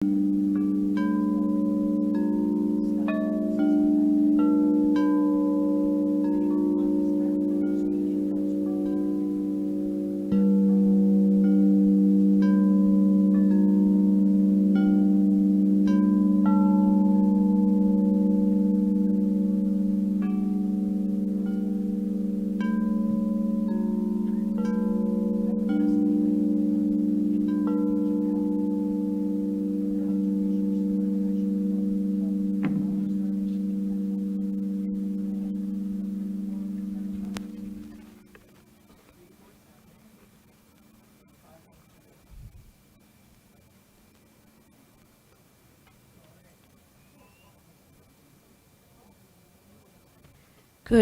Good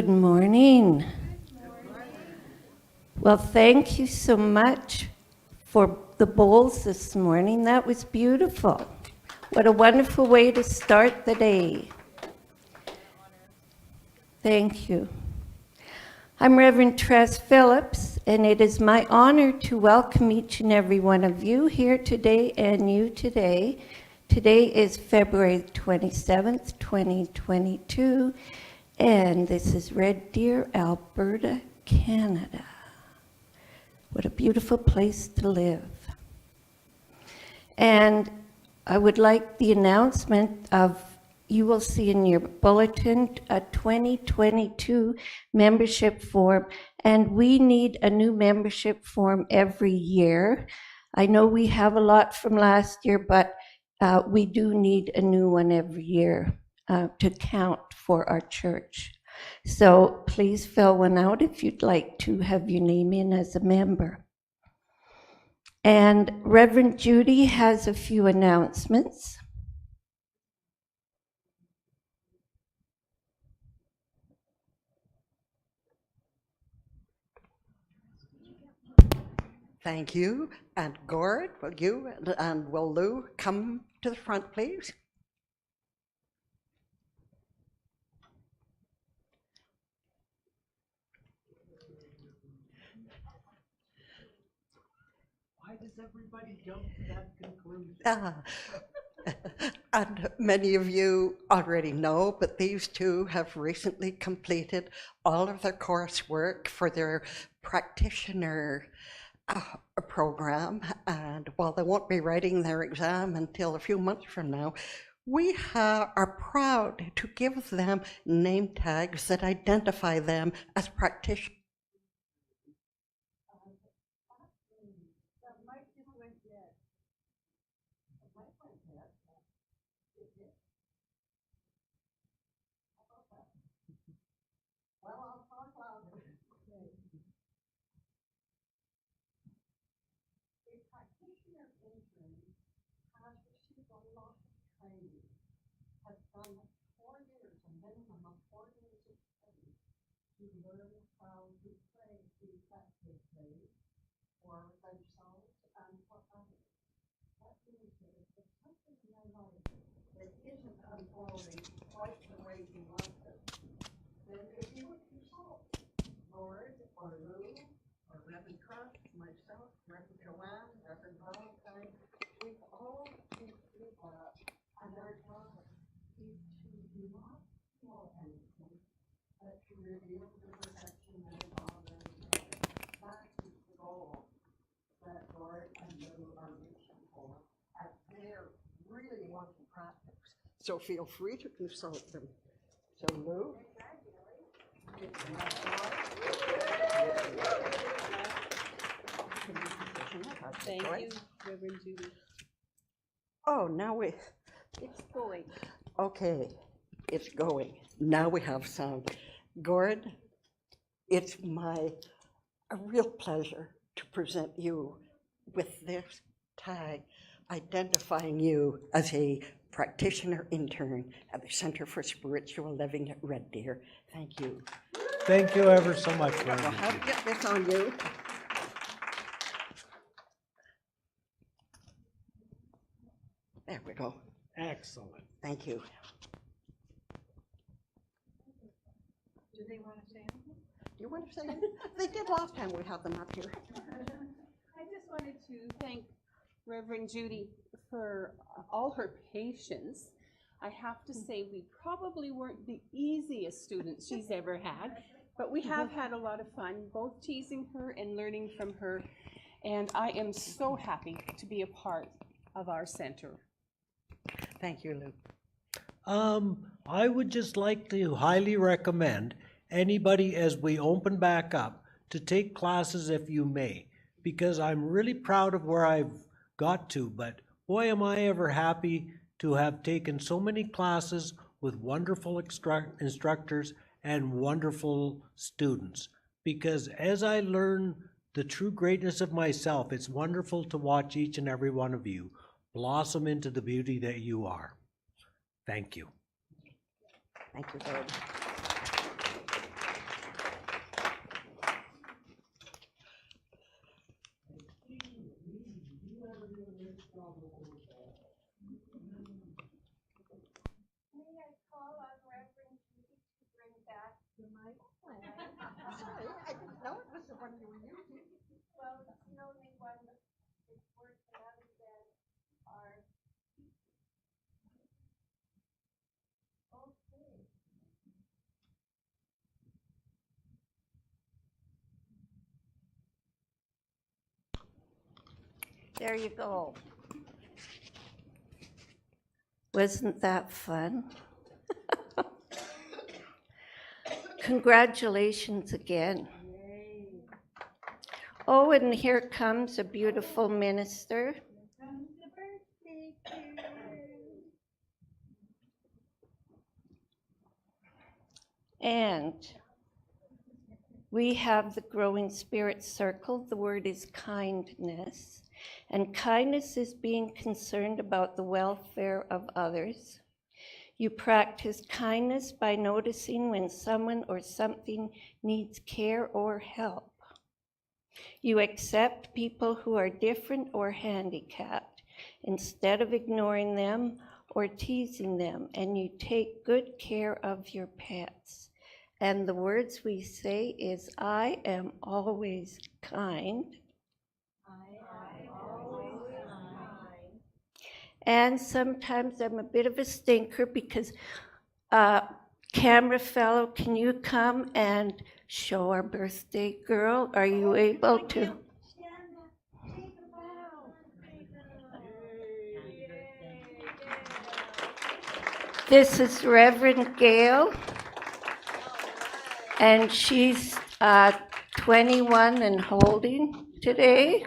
morning. Well, thank you so much for the bowls this morning. That was beautiful. What a wonderful way to start the day. Thank you. I'm Reverend Tress Phillips, and it is my honor to welcome each and every one of you here today and you today. Today is February 27th, 2022. And this is Red Deer, Alberta, Canada. What a beautiful place to live. And I would like the announcement of, you will see in your bulletin, a 2022 membership form. And we need a new membership form every year. I know we have a lot from last year, but we do need a new one every year. To count for our church. So please fill one out if you'd like to have your name in as a member. And Reverend Judy has a few announcements. Thank you. And Gord, will you and will Lou come to the front, please? Why does everybody jump to that conclusion? And many of you already know, but these two have recently completed all of their coursework for their practitioner program. And while they won't be writing their exam until a few months from now, we are proud to give them name tags that identify them as practitioners. Has done 4 years, a minimum of 4 years of study to learn how to pray effectively for themselves and for others. That means that if there's something in their life that isn't unfolding quite the way you want it, then if you would consult Lord or Lou or Reverend Trust, myself, Reverend Joanne, Reverend Boruck, we've all been through that, and our job is to not feel anything, but to reveal the perfection that is already there. That is the goal that Lord and Lou are reaching for, as they're really wanting practice. So feel free to consult them. So Lou, Thank you, Reverend Judy. Oh, now it's going. Okay, it's going. Now we have sound. Gord, it's a real pleasure to present you with this tag identifying you as a practitioner intern at the Center for Spiritual Living at Red Deer. Thank you. Thank you ever so much, We'll Reverend. have to get this on you. There we go. Excellent. Thank you. Do they want to say anything? Do you want to say anything? They did last time we had them up here. I just wanted to thank Reverend Judy for all her patience. I have to say, we probably weren't the easiest students she's ever had, but we have had a lot of fun, both teasing her and learning from her. And I am so happy to be a part of our center. Thank you, Lou. I would just like to highly recommend anybody as we open back up to take classes if you may, because I'm really proud of where I've got to, but boy, am I ever happy to have taken so many classes with wonderful instructors and wonderful students. Because as I learn the true greatness of myself, it's wonderful to watch each and every one of you blossom into the beauty that you are. Thank you. Thank you, Gordon. May I call on Reverend Judy to bring back the mic? Sorry, I didn't know it was the one you were using. Well, it's the only one that's working other than our. Okay. There you go. Wasn't that fun? Congratulations again. Oh, and here comes a beautiful minister. And we have the Growing Spirit Circle. The word is kindness. And kindness is being concerned about the welfare of others. You practice kindness by noticing when someone or something needs care or help. You accept people who are different or handicapped instead of ignoring them or teasing them, and you take good care of your pets. And the words we say is, I am always kind. And sometimes I'm a bit of a stinker because, camera fellow, can you come and show our birthday girl? Are you able to? This is Reverend Gail, and she's 21 and holding today.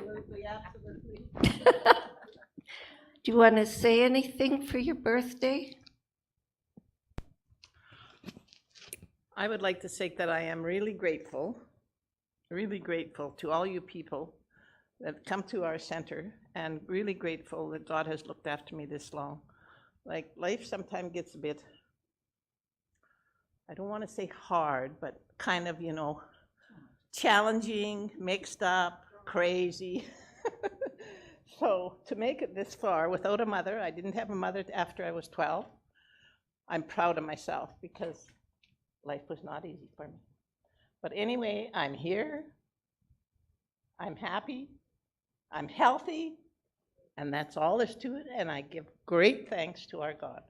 Do you want to say anything for your birthday? I would like to say that I am really grateful to all you people that come to our center, and really grateful that God has looked after me this long. Like, life sometimes gets a bit, I don't want to say hard, but kind of, challenging, mixed up, crazy. So to make it this far without a mother, I didn't have a mother after I was 12. I'm proud of myself because life was not easy for me. But anyway, I'm here, I'm happy, I'm healthy, and that's all there's to it, and I give great thanks to our God.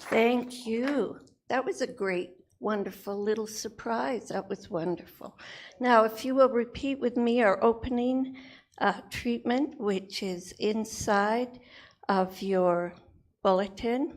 Thank you. That was a great, wonderful little surprise. That was wonderful. Now, if you will repeat with me our opening treatment, which is inside of your bulletin.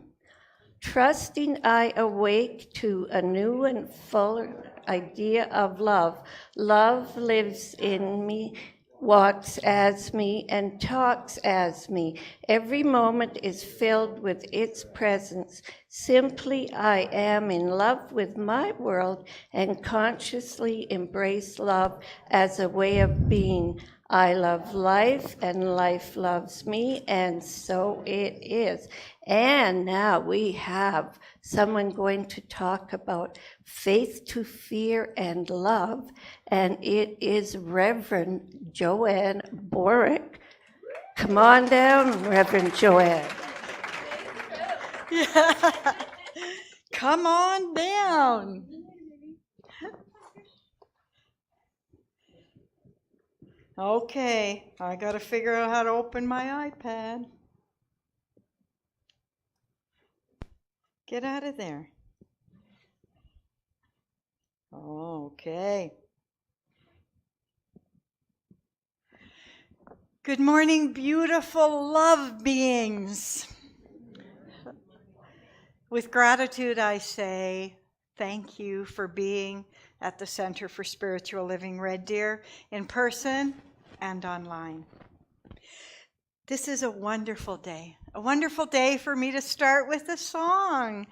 Trusting I awake to a new and fuller idea of love. Love lives in me, walks as me, and talks as me. Every moment is filled with its presence. Simply I am in love with my world and consciously embrace love as a way of being. I love life and life loves me, and so it is. And now we have someone going to talk about faith to fear and love, and it is Reverend Joanne Boruck. Come on down, Reverend Joanne. Yeah. Come on down. Okay, I gotta figure out how to open my iPad. Get out of there. Okay. Good morning, beautiful love beings. With gratitude, I say thank you for being at the Center for Spiritual Living Red Deer in person and online. This is a wonderful day for me to start with a song.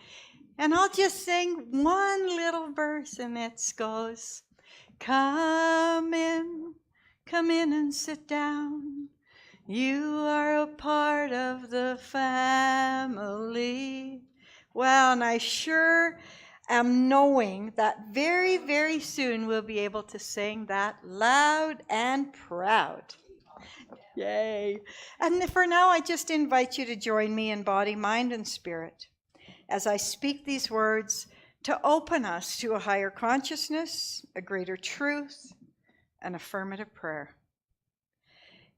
And I'll just sing one little verse, and it goes, come in and sit down. You are a part of the family. Well, and I sure am knowing that very, very soon we'll be able to sing that loud and proud. Yay. And for now, I just invite you to join me in body, mind, and spirit as I speak these words to open us to a higher consciousness, a greater truth, an affirmative prayer.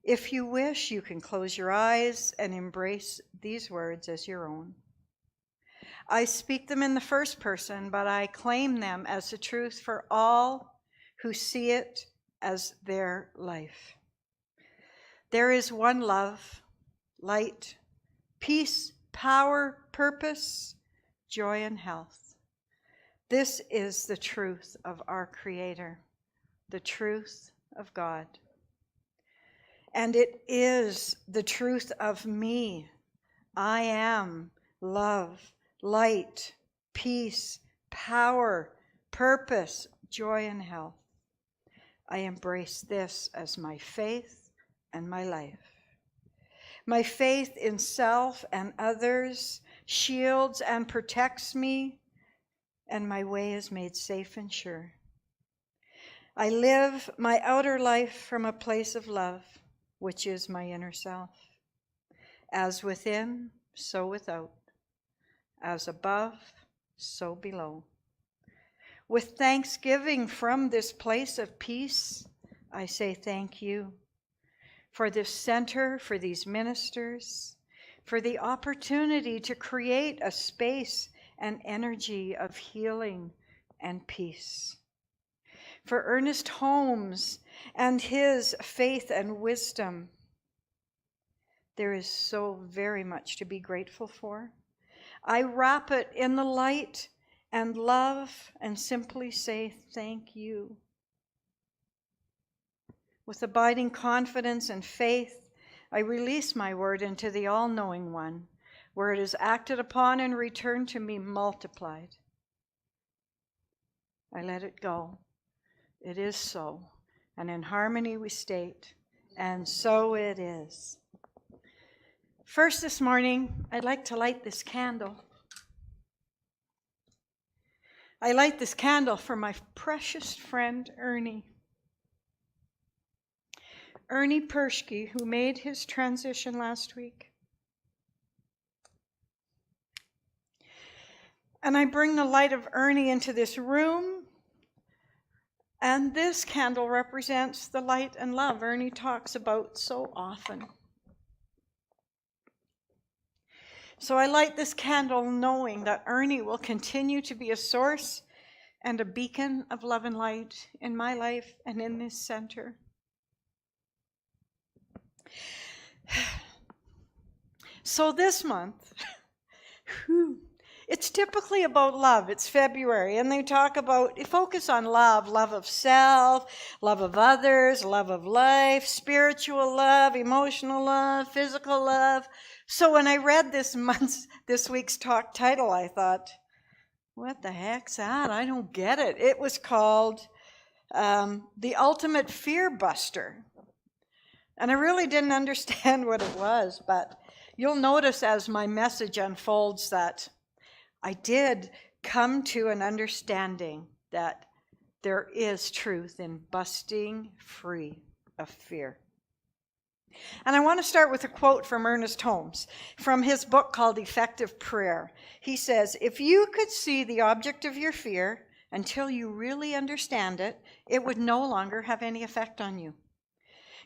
If you wish, you can close your eyes and embrace these words as your own. I speak them in the first person, but I claim them as the truth for all who see it as their life. There is one love, light, peace, power, purpose, joy, and health. This is the truth of our Creator, the truth of God. And it is the truth of me. I am love, light, peace, power, purpose, joy, and health. I embrace this as my faith and my life. My faith in self and others shields and protects me, and my way is made safe and sure. I live my outer life from a place of love, which is my inner self. As within, so without. As above, so below. With thanksgiving from this place of peace, I say thank you for this center, for these ministers, for the opportunity to create a space and energy of healing and peace. For Ernest Holmes and his faith and wisdom, there is so very much to be grateful for. I wrap it in the light and love and simply say thank you. With abiding confidence and faith, I release my word into the all-knowing one, where it is acted upon and returned to me multiplied. I let it go. It is so. And in harmony we state, and so it is. First this morning, I'd like to light this candle. I light this candle for my precious friend, Ernie. Ernie Pershke, who made his transition last week. And I bring the light of Ernie into this room, and this candle represents the light and love Ernie talks about so often. So I light this candle knowing that Ernie will continue to be a source and a beacon of love and light in my life and in this center. So this month, it's typically about love. It's February, and they focus on love of self, love of others, love of life, spiritual love, emotional love, physical love. So when I read this week's talk title, I thought, what the heck's that? I don't get it. It was called The Ultimate Fear Buster. And I really didn't understand what it was, but you'll notice as my message unfolds that I did come to an understanding that there is truth in busting free of fear. And I want to start with a quote from Ernest Holmes from his book called Effective Prayer. He says, if you could see the object of your fear until you really understand it, it would no longer have any effect on you.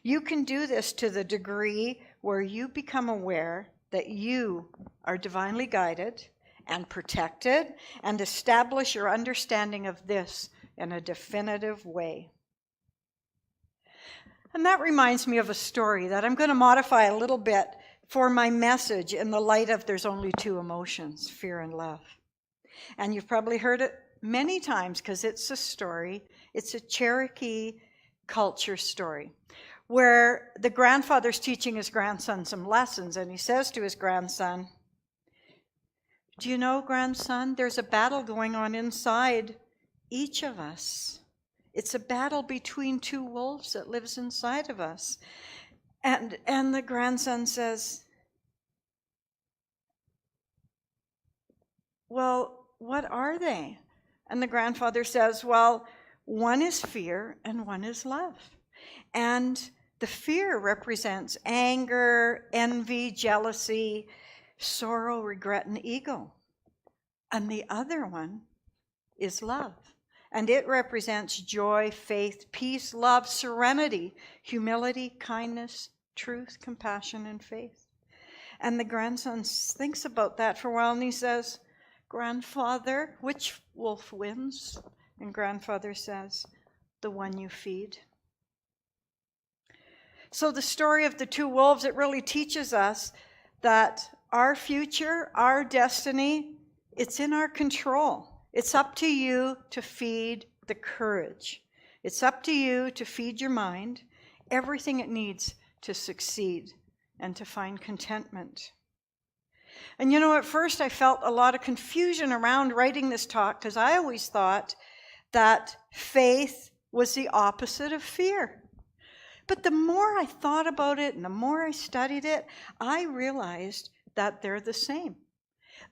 You can do this to the degree where you become aware that you are divinely guided and protected, and establish your understanding of this in a definitive way. And that reminds me of a story that I'm going to modify a little bit for my message in the light of there's only two emotions, fear and love. And you've probably heard it many times because it's a story. It's a Cherokee culture story where the grandfather's teaching his grandson some lessons, and he says to his grandson, "Do you know, grandson, there's a battle going on inside each of us. It's a battle between two wolves that lives inside of us." And the grandson says, "Well, what are they?" And the grandfather says, "Well, one is fear and one is love. And the fear represents anger, envy, jealousy, sorrow, regret, and ego. And the other one is love. And it represents joy, faith, peace, love, serenity, humility, kindness, truth, compassion, and faith." And the grandson thinks about that for a while, and he says, "Grandfather, which wolf wins?" And grandfather says, "The one you feed." So the story of the two wolves, it really teaches us that our future, our destiny, it's in our control. It's up to you to feed the courage. It's up to you to feed your mind everything it needs to succeed and to find contentment. And you know, at first I felt a lot of confusion around writing this talk because I always thought that faith was the opposite of fear. But the more I thought about it and the more I studied it, I realized that they're the same.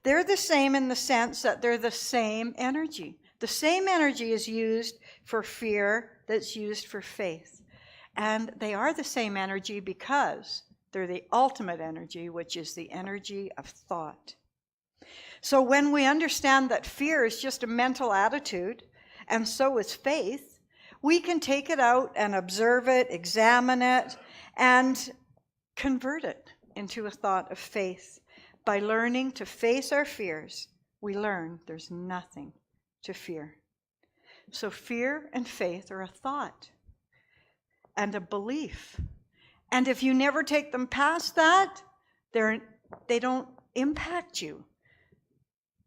They're the same in the sense that they're the same energy. The same energy is used for fear that's used for faith. And they are the same energy because they're the ultimate energy, which is the energy of thought. So when we understand that fear is just a mental attitude, and so is faith, we can take it out and observe it, examine it, and convert it into a thought of faith. By learning to face our fears, we learn there's nothing to fear. So fear and faith are a thought and a belief. And if you never take them past that, they don't impact you.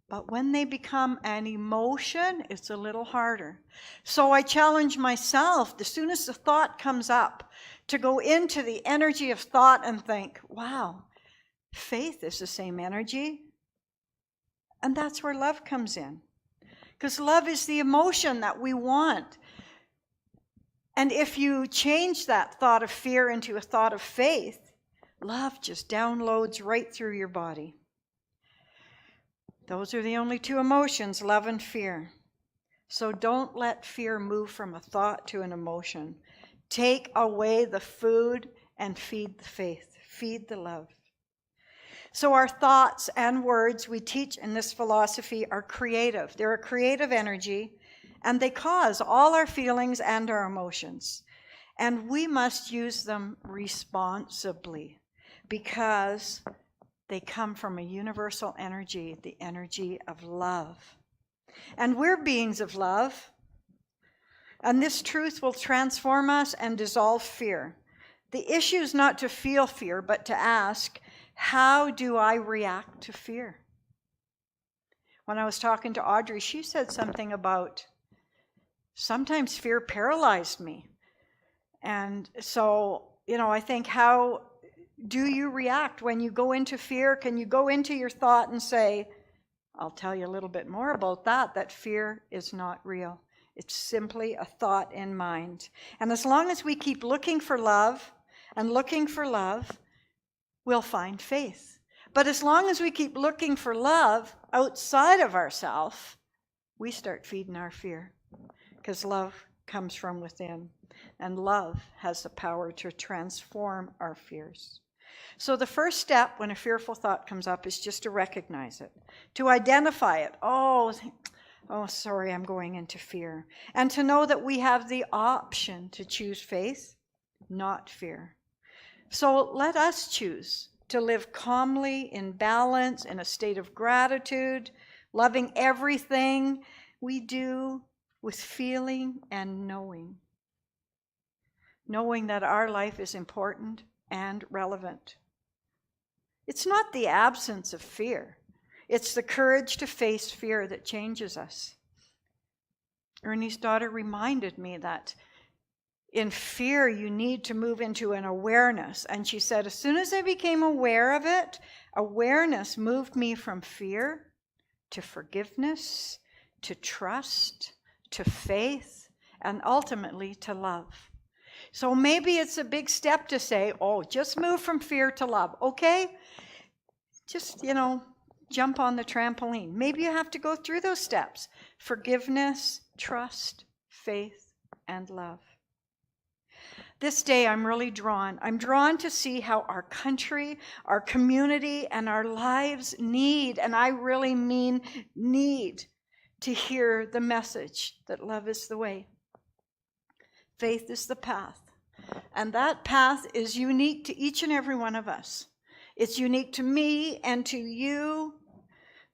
But when they become an emotion, it's a little harder. So I challenge myself, as soon as the thought comes up, to go into the energy of thought and think, wow, faith is the same energy. And that's where love comes in. Because love is the emotion that we want. And if you change that thought of fear into a thought of faith, love just downloads right through your body. Those are the only two emotions, love and fear. So don't let fear move from a thought to an emotion. Take away the food and feed the faith, feed the love. So our thoughts and words we teach in this philosophy are creative. They're a creative energy, and they cause all our feelings and our emotions. And we must use them responsibly because they come from a universal energy, the energy of love. And we're beings of love. And this truth will transform us and dissolve fear. The issue is not to feel fear, but to ask, how do I react to fear? When I was talking to Audrey, she said something about, sometimes fear paralyzed me. And so, I think, how do you react when you go into fear? Can you go into your thought and say, I'll tell you a little bit more about that fear is not real. It's simply a thought in mind. And as long as we keep looking for love and looking for love, we'll find faith. But as long as we keep looking for love outside of ourselves, we start feeding our fear, because love comes from within, and love has the power to transform our fears. So the first step when a fearful thought comes up is just to recognize it, to identify it. Oh, sorry, I'm going into fear. And to know that we have the option to choose faith not fear. So let us choose to live calmly, in balance, in a state of gratitude, loving everything we do with feeling and knowing. Knowing that our life is important and relevant. It's not the absence of fear. It's the courage to face fear that changes us. Ernie's daughter reminded me that in fear, you need to move into an awareness. And she said, as soon as I became aware of it, awareness moved me from fear to forgiveness, to trust, to faith, and ultimately to love. So maybe it's a big step to say, oh, just move from fear to love. Okay? Just, jump on the trampoline. Maybe you have to go through those steps. Forgiveness, trust, faith, and love. This day I'm drawn to see how our country, our community, and our lives need, and I really mean need, to hear the message that love is the way. Faith is the path. And that path is unique to each and every one of us. It's unique to me and to you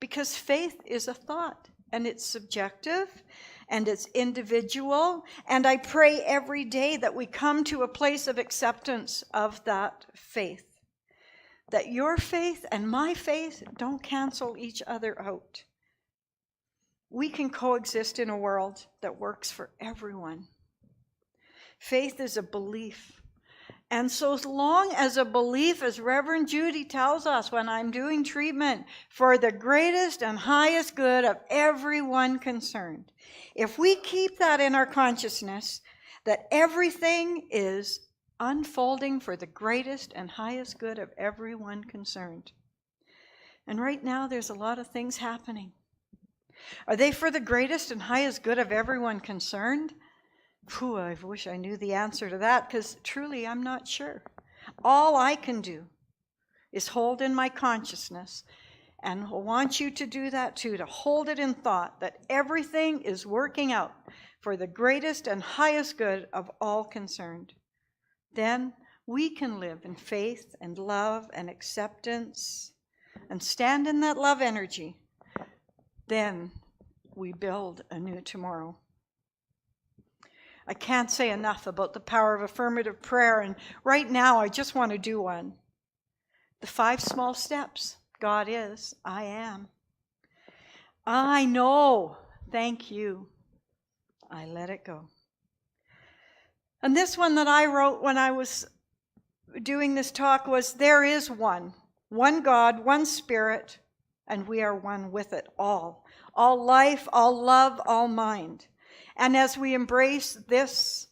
because faith is a thought and it's subjective and it's individual. And I pray every day that we come to a place of acceptance of that faith. That your faith and my faith don't cancel each other out. We can coexist in a world that works for everyone. Faith is a belief. And so as long as a belief, as Reverend Judy tells us when I'm doing treatment, for the greatest and highest good of everyone concerned, if we keep that in our consciousness, that everything is unfolding for the greatest and highest good of everyone concerned. And right now there's a lot of things happening. Are they for the greatest and highest good of everyone concerned? I wish I knew the answer to that, because truly I'm not sure. All I can do is hold in my consciousness, and I want you to do that too, to hold it in thought that everything is working out for the greatest and highest good of all concerned. Then we can live in faith and love and acceptance and stand in that love energy. Then we build a new tomorrow. I can't say enough about the power of affirmative prayer, and right now I just want to do one. The 5 small steps. God is, I am. I know, thank you. I let it go. And this one that I wrote when I was doing this talk was, there is one God, one Spirit, and we are one with it all. All life, all love, all mind. And as we embrace this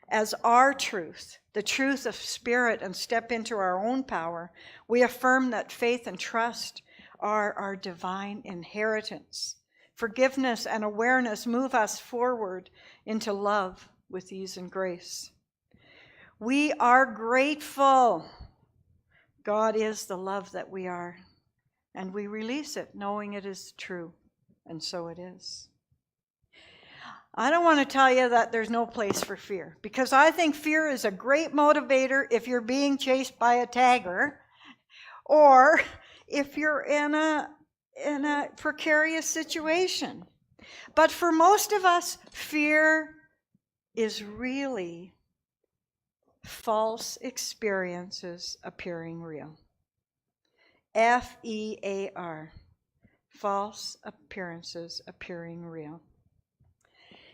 as our truth, the truth of Spirit, and step into our own power, we affirm that faith and trust are our divine inheritance. Forgiveness and awareness move us forward into love with ease and grace. We are grateful. God is the love that we are, and we release it knowing it is true, and so it is. I don't want to tell you that there's no place for fear, because I think fear is a great motivator if you're being chased by a tiger, or if you're in a precarious situation. But for most of us, fear is really false experiences appearing real. FEAR, false appearances appearing real.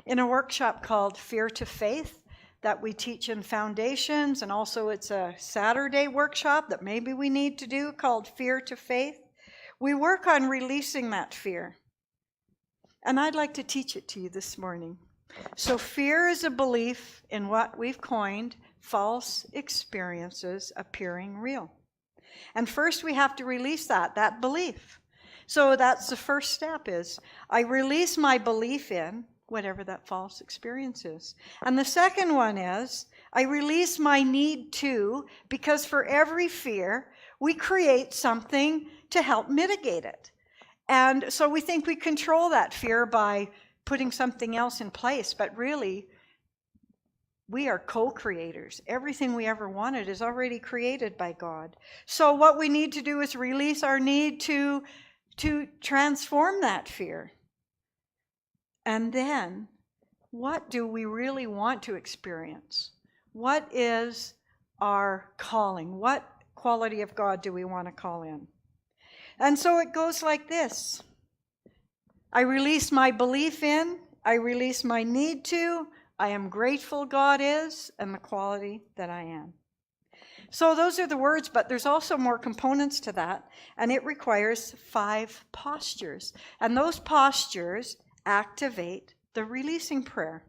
In a workshop called Fear to Faith that we teach in foundations, and also it's a Saturday workshop that maybe we need to do called Fear to Faith, we work on releasing that fear. And I'd like to teach it to you this morning. So fear is a belief in what we've coined false experiences appearing real. And first we have to release that belief. So that's the first step is I release my belief in whatever that false experience is. And the second one is I release my need to, because for every fear, we create something to help mitigate it. And so we think we control that fear by putting something else in place, but really, we are co-creators. Everything we ever wanted is already created by God. So what we need to do is release our need to transform that fear. And then, what do we really want to experience? What is our calling? What quality of God do we want to call in? And so it goes like this. I release my belief in, I release my need to, I am grateful God is, and the quality that I am. So those are the words, but there's also more components to that, and it requires 5 postures. And those postures activate the releasing prayer.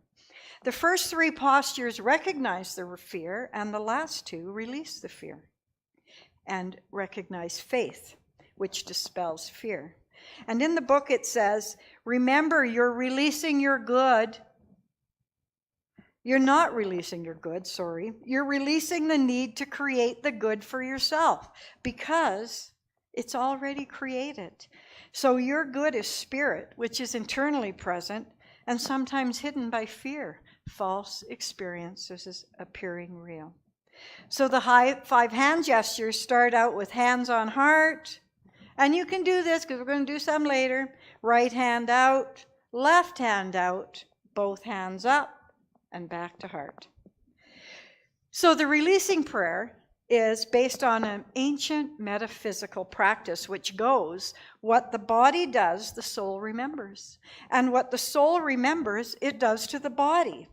The first 3 postures recognize the fear, and the last 2 release the fear and recognize faith, which dispels fear. And in the book it says, remember, you're releasing your good. You're not releasing your good, sorry. You're releasing the need to create the good for yourself because it's already created. So your good is spirit, which is internally present and sometimes hidden by fear, false experiences appearing real. So the 5 hand gestures start out with hands on heart. And you can do this because we're going to do some later. Right hand out, left hand out, both hands up, and back to heart. So the releasing prayer is based on an ancient metaphysical practice which goes, what the body does, the soul remembers. And what the soul remembers, it does to the body.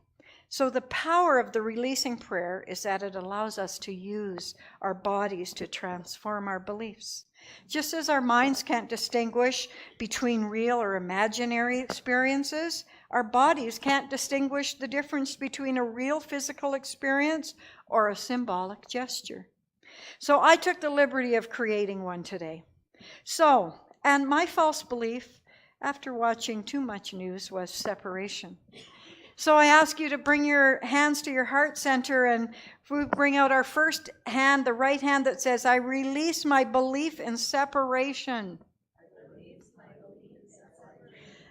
So the power of the releasing prayer is that it allows us to use our bodies to transform our beliefs. Just as our minds can't distinguish between real or imaginary experiences, our bodies can't distinguish the difference between a real physical experience or a symbolic gesture. So I took the liberty of creating one today. So, and my false belief after watching too much news was separation. So I ask you to bring your hands to your heart center, and we bring out our first hand, the right hand that says, I release my belief in separation.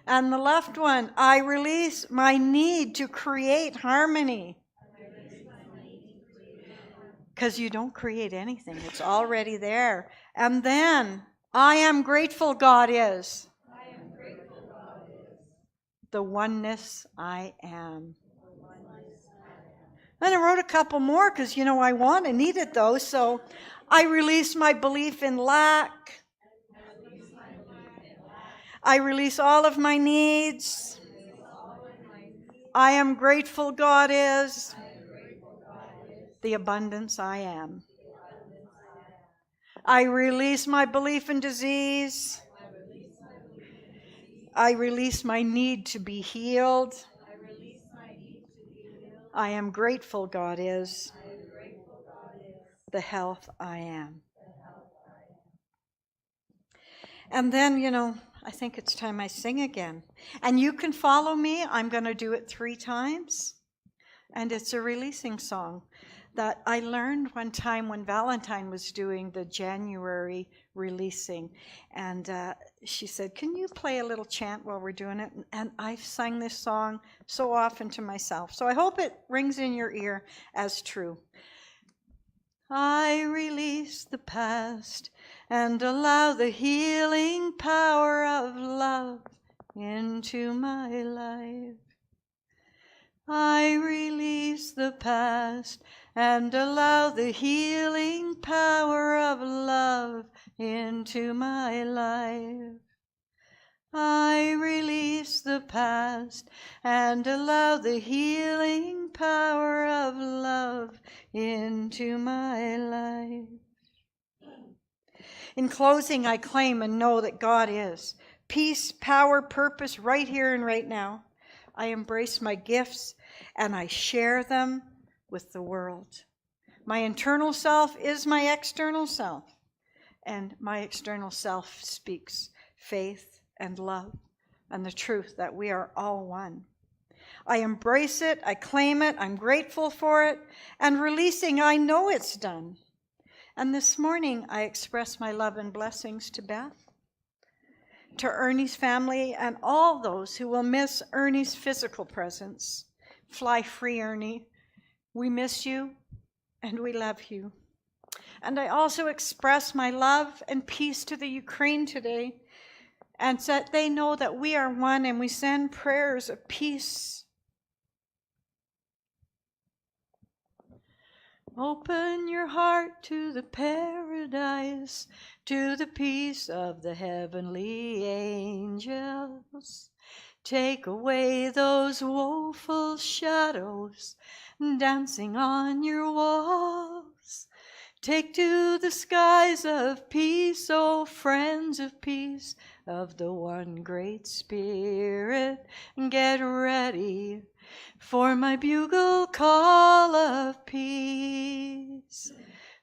And the left one, I release my need to create harmony. Because you don't create anything, it's already there. And then, I am grateful God is. The oneness I am. And I wrote a couple more because, I needed those. So I release my belief in lack. I release all of my needs. I am grateful God is. The abundance I am. I release my belief in disease. I release my need to be healed. I am grateful God is. The health I am. And then, I think it's time I sing again. And you can follow me. I'm going to do it 3 times. And it's a releasing song that I learned one time when Valentine was doing the January releasing. And she said, can you play a little chant while we're doing it? And I've sung this song so often to myself. So I hope it rings in your ear as true. I release the past and allow the healing power of love into my life. I release the past and allow the healing power of love into my life. I release the past and allow the healing power of love into my life. In closing, I claim and know that God is peace, power, purpose right here and right now. I embrace my gifts and I share them with the world. My internal self is my external self, and my external self speaks faith and love and the truth that we are all one. I embrace it, I claim it, I'm grateful for it, and releasing, I know it's done. And this morning, I express my love and blessings to Beth, to Ernie's family, and all those who will miss Ernie's physical presence. Fly free, Ernie. We miss you and we love you. And I also express my love and peace to the Ukraine today, and so that they know that we are one, and we send prayers of peace. Open your heart to the paradise, to the peace of the heavenly angels. Take away those woeful shadows dancing on your walls. Take to the skies of peace, oh friends of peace, of the one great Spirit. Get ready for my bugle call of peace.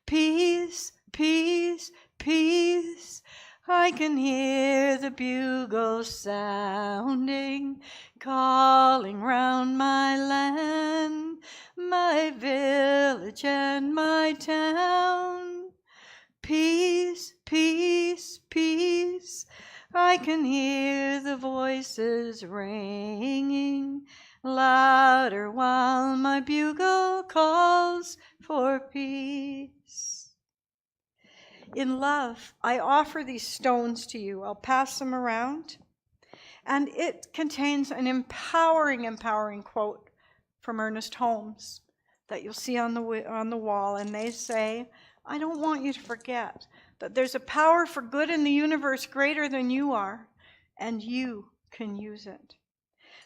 Peace, peace, peace. I can hear the bugle sounding, calling round my land, my village and my town. Peace, peace, peace. I can hear the voices ringing louder while my bugle calls for peace. In love, I offer these stones to you. I'll pass them around. And it contains an empowering quote from Ernest Holmes that you'll see on the wall. And they say, I don't want you to forget that there's a power for good in the universe greater than you are, and you can use it.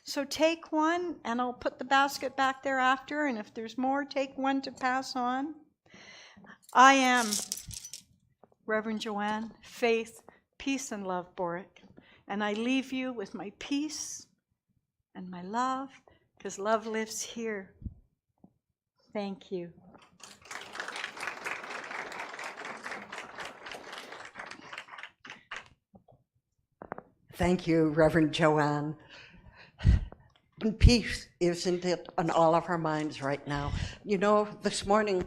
So take one, and I'll put the basket back there after, and if there's more, take one to pass on. I am Reverend Joanne, faith, peace, and love, Boruck. And I leave you with my peace and my love, because love lives here. Thank you. Thank you, Reverend Joanne. And peace, isn't it, on all of our minds right now? You know, this morning,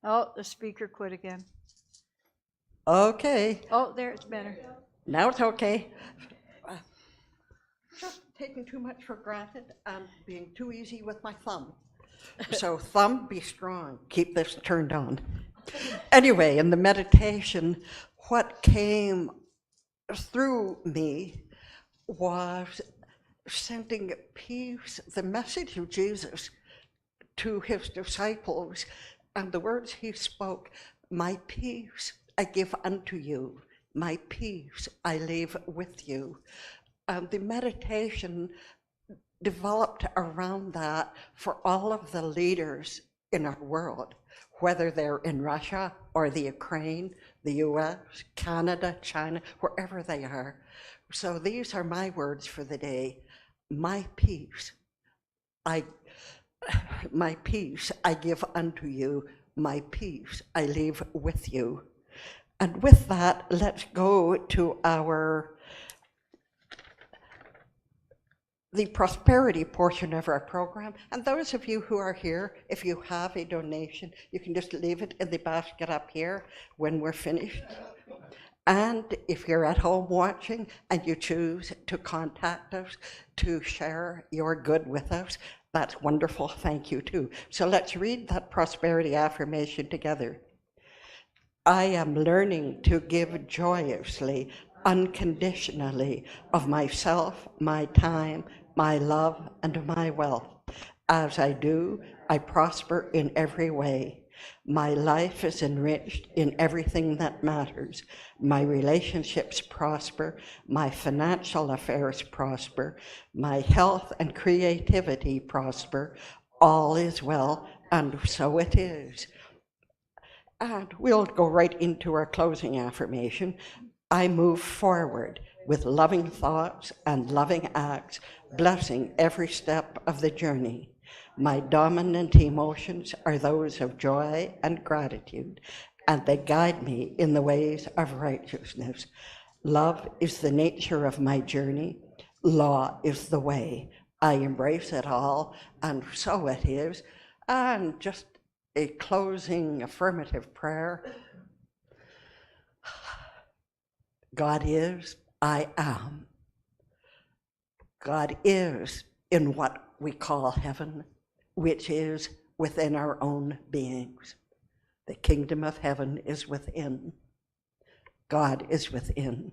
Oh, the speaker quit again. okay, Oh, there, it's better. now it's okay. Just taking too much for granted and being too easy with my thumb. So thumb, be strong, keep this turned on. Anyway, in the meditation, what came through me was sending peace, the message of Jesus to his disciples, and the words he spoke, my peace I give unto you, my peace I leave with you. And the meditation developed around that for all of the leaders in our world, whether they're in Russia or the Ukraine, the US, Canada, China, wherever they are. So these are my words for the day. My peace I give unto you, my peace I leave with you. And with that, let's go to the prosperity portion of our program. And those of you who are here, if you have a donation, you can just leave it in the basket up here when we're finished. And if you're at home watching and you choose to contact us to share your good with us, that's wonderful, thank you too. So let's read that prosperity affirmation together. I am learning to give joyously, unconditionally of myself, my time, my love, and my wealth. As I do, I prosper in every way. My life is enriched in everything that matters. My relationships prosper, my financial affairs prosper, my health and creativity prosper. All is well, and so it is. And we'll go right into our closing affirmation. I move forward with loving thoughts and loving acts, blessing every step of the journey. My dominant emotions are those of joy and gratitude, and they guide me in the ways of righteousness. Love is the nature of my journey. Law is the way. I embrace it all, and so it is. And just a closing affirmative prayer. God is, I am. God is in what we call heaven, which is within our own beings. The kingdom of heaven is within. God is within.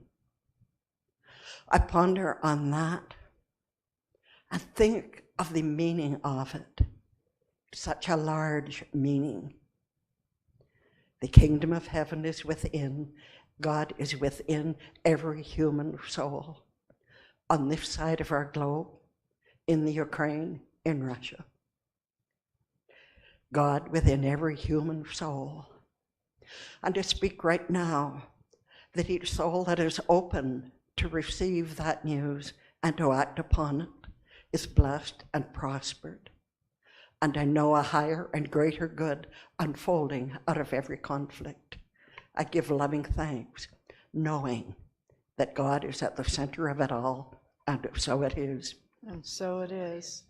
I ponder on that and think of the meaning of it. Such a large meaning. The kingdom of heaven is within. God is within every human soul on this side of our globe, in the Ukraine, in Russia. God within every human soul. And I speak right now that each soul that is open to receive that news and to act upon it is blessed and prospered. And I know a higher and greater good unfolding out of every conflict. I give loving thanks, knowing that God is at the center of it all, and so it is. And so it is.